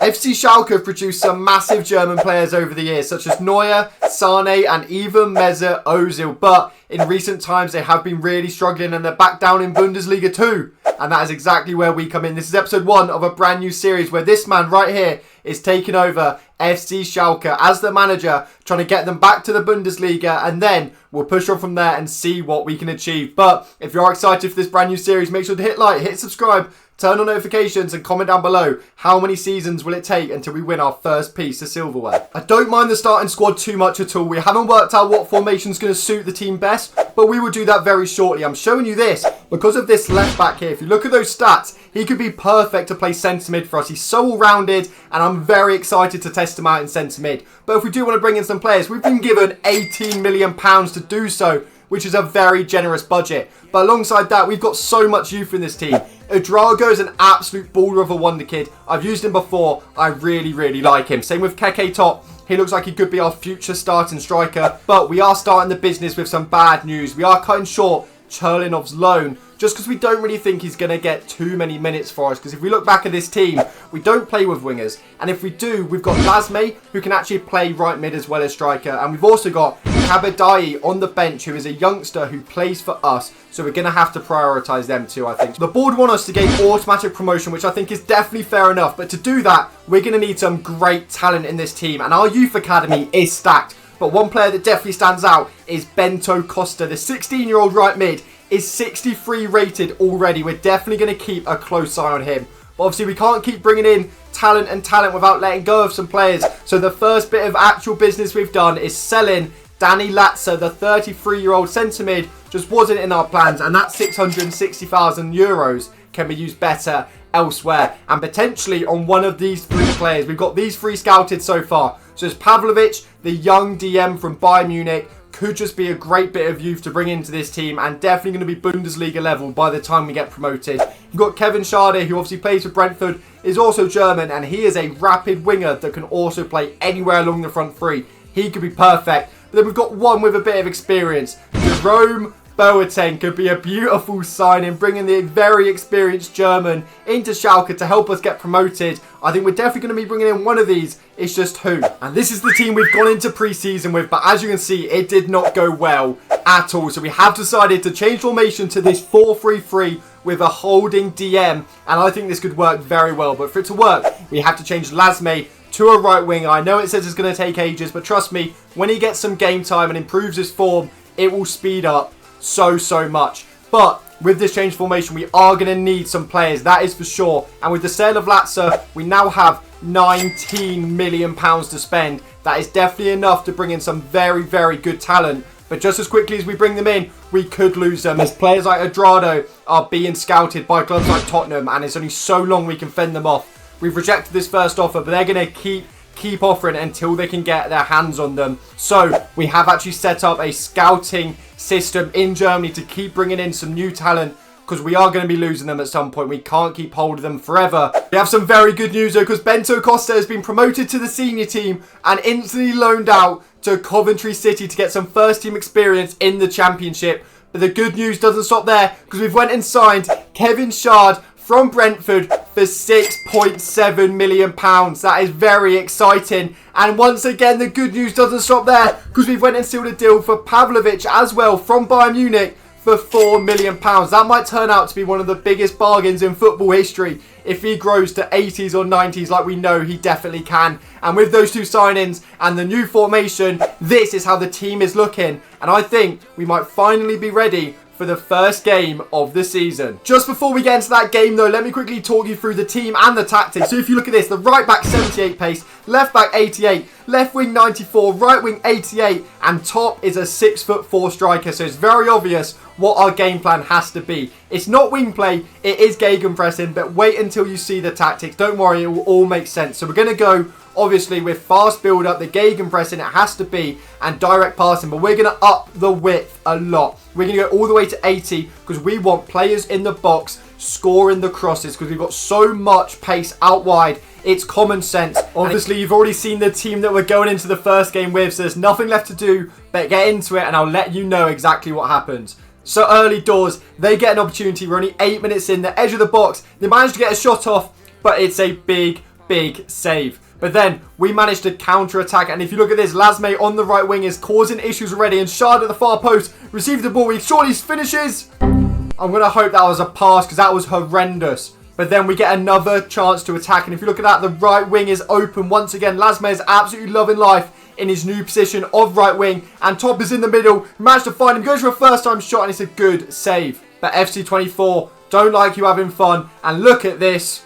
FC Schalke have produced some massive German players over the years, such as Neuer, Sane and even Mesut Ozil, but in recent times they have been really struggling and they're back down in Bundesliga too. And that is exactly where we come in. This is episode 1 of a brand new series where this man right here is taking over FC Schalke as the manager, trying to get them back to the Bundesliga, and then we'll push on from there and see what we can achieve. But if you are excited for this brand new series, make sure to hit like, hit subscribe, turn on notifications and comment down below how many seasons will it take until we win our first piece of silverware. I don't mind the starting squad too much at all. We haven't worked out what formation is going to suit the team best, but we will do that very shortly. I'm showing you this because of this left back here. If you look at those stats, he could be perfect to play centre mid for us. He's so all-rounded and I'm very excited to test him out in centre mid. But if we do want to bring in some players, we've been given £18 million to do so, which is a very generous budget. But alongside that, we've got so much youth in this team. Udrago is an absolute baller of a wonder kid. I've used him before. I really like him. Same with Keke Top. He looks like he could be our future starting striker. But we are starting the business with some bad news. We are cutting short Cherlinov's loan, just because we don't really think he's going to get too many minutes for us. Because if we look back at this team, we don't play with wingers. And if we do, we've got Lasme, who can actually play right mid as well as striker. And we've also got Kabadai on the bench, who is a youngster who plays for us. So we're going to have to prioritise them too, I think. So the board want us to gain automatic promotion, which I think is definitely fair enough. But to do that, we're going to need some great talent in this team. And our youth academy is stacked. But one player that definitely stands out is Bento Costa. The 16-year-old right mid is 63 rated already. We're definitely going to keep a close eye on him. But obviously we can't keep bringing in talent without letting go of some players. So the first bit of actual business we've done is selling Danny Latza, the 33-year-old centre mid. Just wasn't in our plans, and that 660,000 euros can be used better elsewhere, and potentially on one of these 3 players. We've got these 3 scouted so far. So it's Pavlovic, the young DM from Bayern Munich, could just be a great bit of youth to bring into this team, and definitely going to be Bundesliga level by the time we get promoted. We've got Kevin Schade, who obviously plays for Brentford, is also German, and he is a rapid winger that can also play anywhere along the front 3. He could be perfect. But then we've got one with a bit of experience. Jerome Boateng could be a beautiful signing, bringing the very experienced German into Schalke to help us get promoted. I think we're definitely going to be bringing in one of these. It's just who. And this is the team we've gone into pre-season with, but as you can see, it did not go well at all. So we have decided to change formation to this 4-3-3 with a holding DM, and I think this could work very well. But for it to work, we have to change Lasme to a right winger. I know it says it's going to take ages, but trust me, when he gets some game time and improves his form, it will speed up so much. But with this change formation, we are going to need some players, that is for sure. And with the sale of Latza, we now have £19 million to spend. That is definitely enough to bring in some very good talent. But just as quickly as we bring them in, we could lose them, as players like Adrado are being scouted by clubs like Tottenham, and it's only so long we can fend them off. We've rejected this first offer, but they're going to keep offering until they can get their hands on them. So we have actually set up a scouting system in Germany to keep bringing in some new talent, because we are going to be losing them at some point. We can't keep hold of them forever. We have some very good news though, because Bento Costa has been promoted to the senior team and instantly loaned out to Coventry City to get some first team experience in the championship. But the good news doesn't stop there, because we've went and signed Kevin Schade from Brentford for £6.7 million. That is very exciting. And once again, the good news doesn't stop there, because we've went and sealed a deal for Pavlovic as well from Bayern Munich for £4 million. That might turn out to be one of the biggest bargains in football history if he grows to 80s or 90s like we know he definitely can. And with those 2 signings and the new formation, this is how the team is looking. And I think we might finally be ready for the first game of the season. Just before we get into that game though, let me quickly talk you through the team and the tactics. So if you look at this, the right back 78 pace, left back 88, left wing 94, right wing 88, and top is a 6'4" striker. So it's very obvious what our game plan has to be. It's not wing play, it is gegenpressing, but wait until you see the tactics. Don't worry, it will all make sense. So we're going to go obviously with fast build up, the gegenpressing it has to be, and direct passing, but we're going to up the width a lot. We're going to go all the way to 80 because we want players in the box scoring the crosses, because we've got so much pace out wide. It's common sense. Obviously, you've already seen the team that we're going into the first game with, so there's nothing left to do but get into it, and I'll let you know exactly what happens. So early doors, they get an opportunity. We're only 8 minutes in, the edge of the box. They managed to get a shot off, but it's a big big save. But then we managed to counter-attack. And if you look at this, Lasme on the right wing is causing issues already. And Shard at the far post received the ball. He surely finishes. I'm going to hope that was a pass because that was horrendous. But then we get another chance to attack. And if you look at that, the right wing is open once again. Lasme is absolutely loving life in his new position of right wing. And Top is in the middle. Managed to find him. Goes for a first time shot and it's a good save. But FC24 don't like you having fun. And look at this.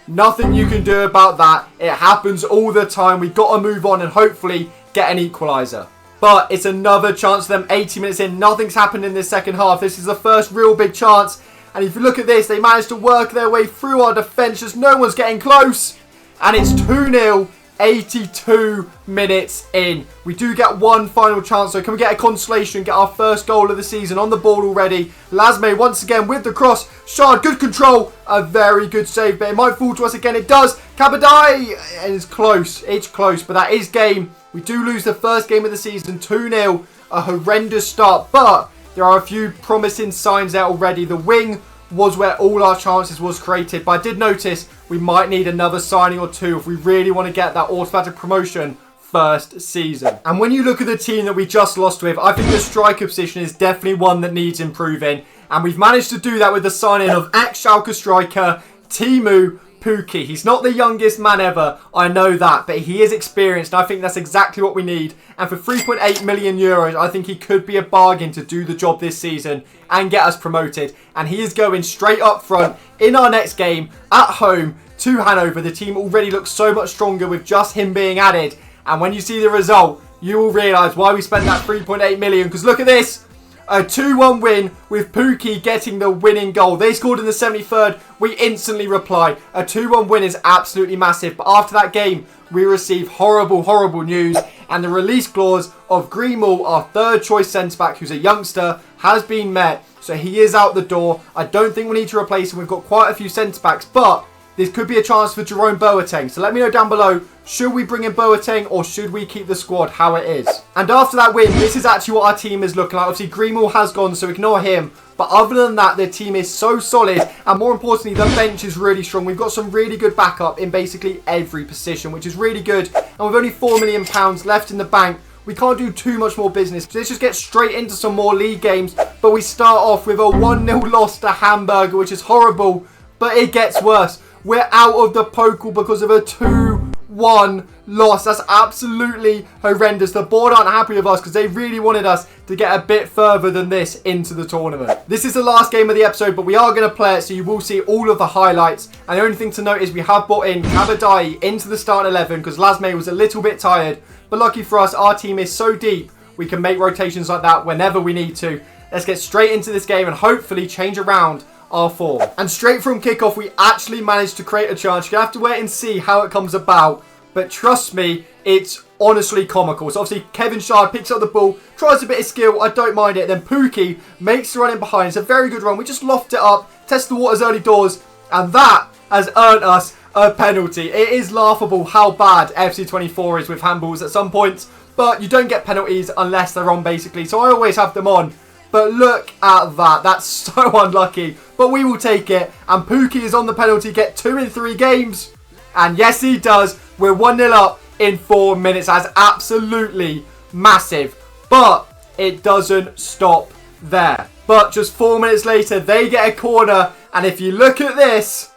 Nothing you can do about that. It happens all the time. We've got to move on and hopefully get an equaliser. But it's another chance for them 80 minutes in. Nothing's happened in this second half. This is the first real big chance. And if you look at this, they managed to work their way through our defence. Just no one's getting close. And it's 2-0. 82 minutes in. We do get one final chance, so can we get a consolation, get our first goal of the season on the ball already. Lasme once again with the cross. Shard, good control, a very good save, but it might fall to us again. It does. Kabadai, and it's close, but that is game. We do lose the first game of the season, 2-0, a horrendous start, but there are a few promising signs there already. The wing was where all our chances was created, but I did notice we might need another signing or two if we really want to get that automatic promotion first season. And when you look at the team that we just lost with, I think the striker position is definitely one that needs improving, and we've managed to do that with the signing of ex-Schalke striker Teemu Pukki. He's not the youngest man ever, I know that, but he is experienced, and I think that's exactly what we need. And for 3.8 million euros, I think he could be a bargain to do the job this season and get us promoted. And he is going straight up front in our next game at home to Hanover. The team already looks so much stronger with just him being added. And when you see the result, you will realise why we spent that 3.8 million. Because look at this. A 2-1 win with Pukki getting the winning goal. They scored in the 73rd. We instantly reply. A 2-1 win is absolutely massive. But after that game, we received horrible, horrible news. And the release clause of Greenwall, our third choice centre-back, who's a youngster, has been met. So he is out the door. I don't think we need to replace him. We've got quite a few centre-backs. But this could be a chance for Jerome Boateng. So let me know down below, should we bring in Boateng or should we keep the squad how it is? And after that win, this is actually what our team is looking like. Obviously, Greenwall has gone, so ignore him. But other than that, the team is so solid. And more importantly, the bench is really strong. We've got some really good backup in basically every position, which is really good. And with only £4 million left in the bank, we can't do too much more business. So let's just get straight into some more league games. But we start off with a 1-0 loss to Hamburger, which is horrible. But it gets worse. We're out of the Pokal because of a 2-1 loss. That's absolutely horrendous. The board aren't happy with us because they really wanted us to get a bit further than this into the tournament. This is the last game of the episode, but we are going to play it, so you will see all of the highlights. And the only thing to note is we have brought in Kabadai into the starting 11 because Lasme was a little bit tired. But lucky for us, our team is so deep, we can make rotations like that whenever we need to. Let's get straight into this game and hopefully change around our form. And straight from kickoff, we actually managed to create a chance. You're going to have to wait and see how it comes about. But trust me, it's honestly comical. So obviously, Kevin Shard picks up the ball, tries a bit of skill. I don't mind it. Then Pukki makes the run in behind. It's a very good run. We just loft it up, test the waters early doors. And that has earned us a penalty. It is laughable how bad FC24 is with handballs at some points. But you don't get penalties unless they're on, basically. So I always have them on. But look at that. That's so unlucky. But we will take it. And Pukki is on the penalty. Get 2 in 3 games. And yes, he does. We're 1-0 up in 4 minutes. That's absolutely massive. But it doesn't stop there. But just 4 minutes later, they get a corner. And if you look at this,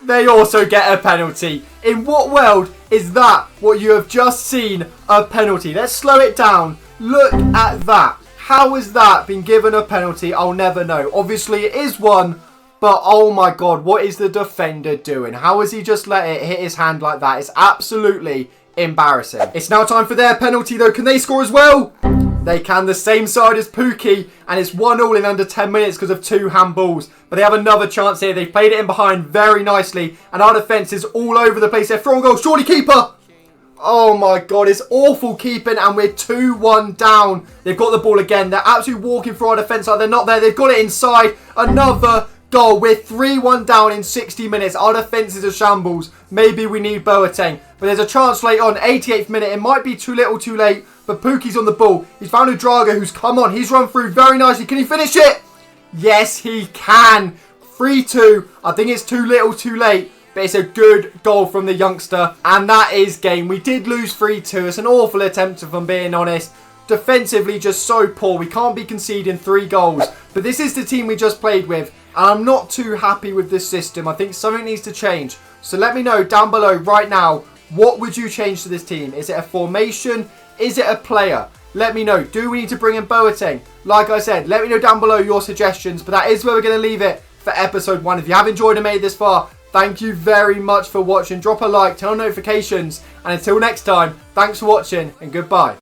they also get a penalty. In what world is that what you have just seen a penalty? Let's slow it down. Look at that. How has that been given a penalty? I'll never know. Obviously, it is one, but oh my god, what is the defender doing? How has he just let it hit his hand like that? It's absolutely embarrassing. It's now time for their penalty, though. Can they score as well? They can, the same side as Pukki, and it's 1-1 in under 10 minutes because of 2 handballs. But they have another chance here. They've played it in behind very nicely, and our defence is all over the place. They're throwing goals. Surely keeper! Oh my god, it's awful keeping, and we're 2-1 down. They've got the ball again. They're absolutely walking through our defence like they're not there. They've got it inside. Another goal. We're 3-1 down in 60 minutes. Our defence is a shambles. Maybe we need Boateng. But there's a chance late on, 88th minute. It might be too little too late, but Pukki's on the ball. He's found Udraga, who's come on. He's run through very nicely. Can he finish it? Yes, he can. 3-2. I think it's too little too late. but it's a good goal from the youngster. And that is game. We did lose 3-2. It's an awful attempt, if I'm being honest. Defensively, just so poor. We can't be conceding 3 goals. But this is the team we just played with. And I'm not too happy with this system. I think something needs to change. So let me know down below right now, what would you change to this team? Is it a formation? Is it a player? Let me know. Do we need to bring in Boateng? Like I said, let me know down below your suggestions. But that is where we're going to leave it for episode 1. If you have enjoyed and made it this far, thank you very much for watching. Drop a like, turn on notifications. And until next time, thanks for watching and goodbye.